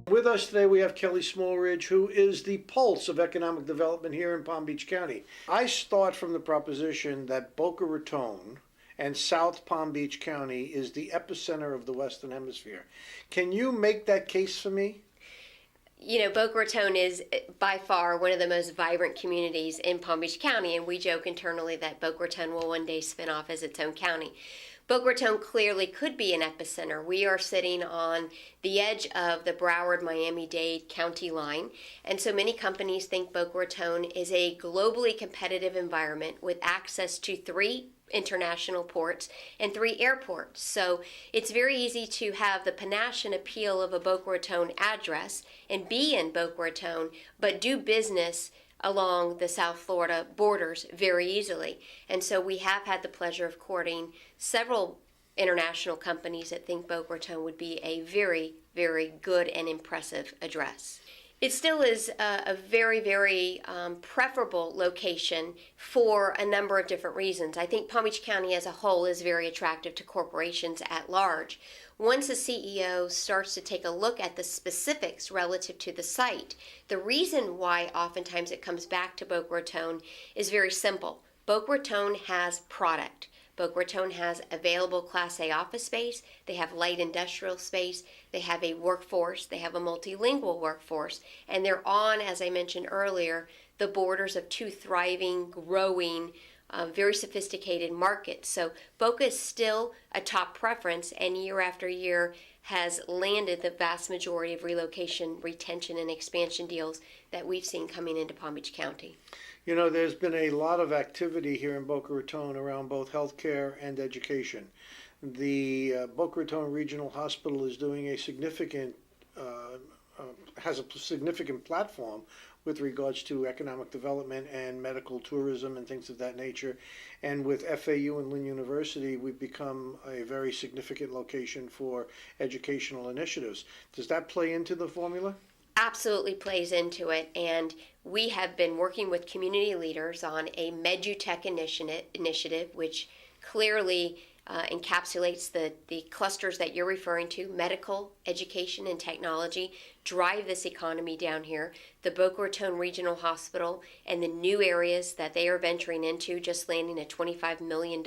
With us today we have Kelly Smallridge, who is the pulse of economic development here in Palm Beach County. I start from the proposition that Boca Raton and South Palm Beach County is the epicenter of the Western Hemisphere. Can you make that case for me? You know, Boca Raton is by far one of the most vibrant communities in Palm Beach County, and we joke internally that Boca Raton will one day spin off as its own county. Boca Raton clearly could be an epicenter. We are sitting on the edge of the Broward, Miami-Dade county line, and so many companies think Boca Raton is a globally competitive environment with access to 3 international ports and 3 airports. So it's very easy to have the panache and appeal of a Boca Raton address and be in Boca Raton, but do business along the South Florida borders very easily. And so we have had the pleasure of courting several international companies that think Boca Raton would be a very, very good and impressive address. It still is a very, very preferable location for a number of different reasons. I think Palm Beach County as a whole is very attractive to corporations at large. Once a CEO starts to take a look at the specifics relative to the site, the reason why oftentimes it comes back to Boca Raton is very simple. Boca Raton has product. Boca Raton has available Class A office space, they have light industrial space, they have a workforce, they have a multilingual workforce, and they're on, as I mentioned earlier, the borders of 2 thriving, growing, very sophisticated markets. So Boca is still a top preference, and year after year has landed the vast majority of relocation, retention, and expansion deals that we've seen coming into Palm Beach County. You know, there's been a lot of activity here in Boca Raton around both healthcare and education. The Boca Raton Regional Hospital is doing a significant, has a significant platform with regards to economic development and medical tourism and things of that nature. And with FAU and Lynn University, we've become a very significant location for educational initiatives. Does that play into the formula? Absolutely plays into it, and we have been working with community leaders on a MedUtech initiative, which clearly encapsulates the clusters that you're referring to. Medical, education, and technology drive this economy down here. The Boca Raton Regional Hospital and the new areas that they are venturing into, just landing a $25 million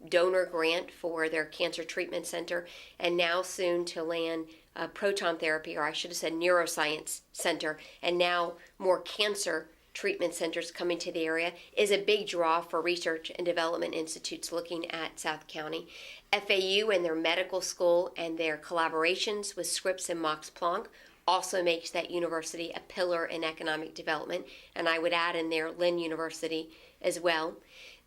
donor grant for their cancer treatment center, and now soon to land proton therapy, or I should have said neuroscience center, and now more cancer treatment centers coming to the area, is a big draw for research and development institutes looking at South County. FAU and their medical school and their collaborations with Scripps and Max Planck also makes that university a pillar in economic development, and I would add in there Lynn University as well.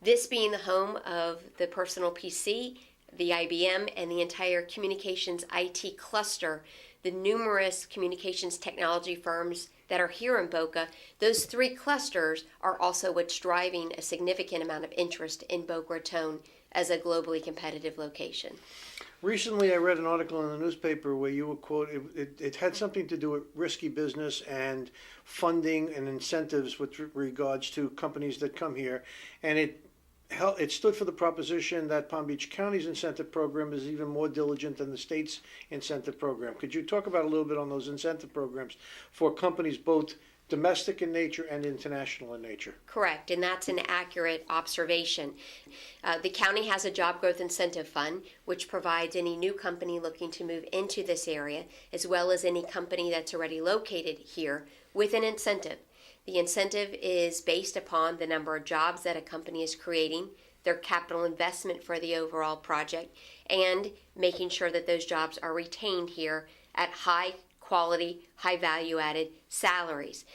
This being the home of the personal PC, the IBM, and the entire communications IT cluster, the numerous communications technology firms that are here in Boca, those 3 clusters are also what's driving a significant amount of interest in Boca Raton as a globally competitive location. Recently, I read an article in the newspaper where you were quoted, it had something to do with risky business and funding and incentives with regards to companies that come here, and it stood for the proposition that Palm Beach County's incentive program is even more diligent than the state's incentive program. Could you talk about a little bit on those incentive programs for companies both domestic in nature and international in nature? Correct, and that's an accurate observation. The county has a job growth incentive fund, which provides any new company looking to move into this area, as well as any company that's already located here, with an incentive. The incentive is based upon the number of jobs that a company is creating, their capital investment for the overall project, and making sure that those jobs are retained here at high quality, high value added salaries.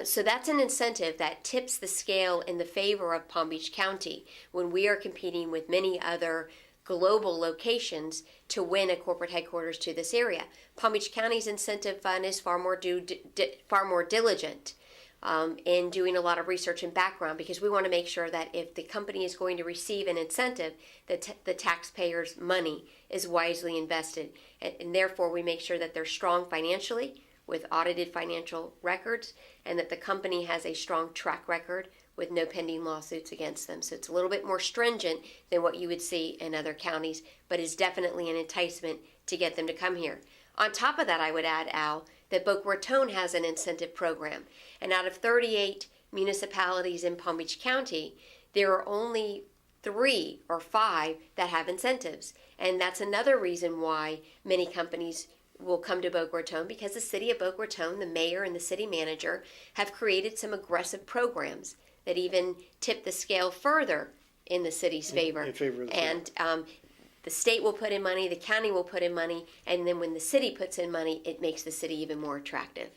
So that's an incentive that tips the scale in the favor of Palm Beach County when we are competing with many other global locations to win a corporate headquarters to this area. Palm Beach County's incentive fund is far more diligent in doing a lot of research and background, because we want to make sure that if the company is going to receive an incentive, that the taxpayers' money is wisely invested. And therefore, we make sure that they're strong financially, with audited financial records, and that the company has a strong track record with no pending lawsuits against them. So it's a little bit more stringent than what you would see in other counties, but is definitely an enticement to get them to come here. On top of that, I would add, Al, that Boca Raton has an incentive program. And out of 38 municipalities in Palm Beach County, there are only 3 or 5 that have incentives. And that's another reason why many companies will come to Boca Raton, because the city of Boca Raton, the mayor and the city manager, have created some aggressive programs that even tip the scale further in the city's favor. In favor of the and the state will put in money, the county will put in money, and then when the city puts in money, it makes the city even more attractive.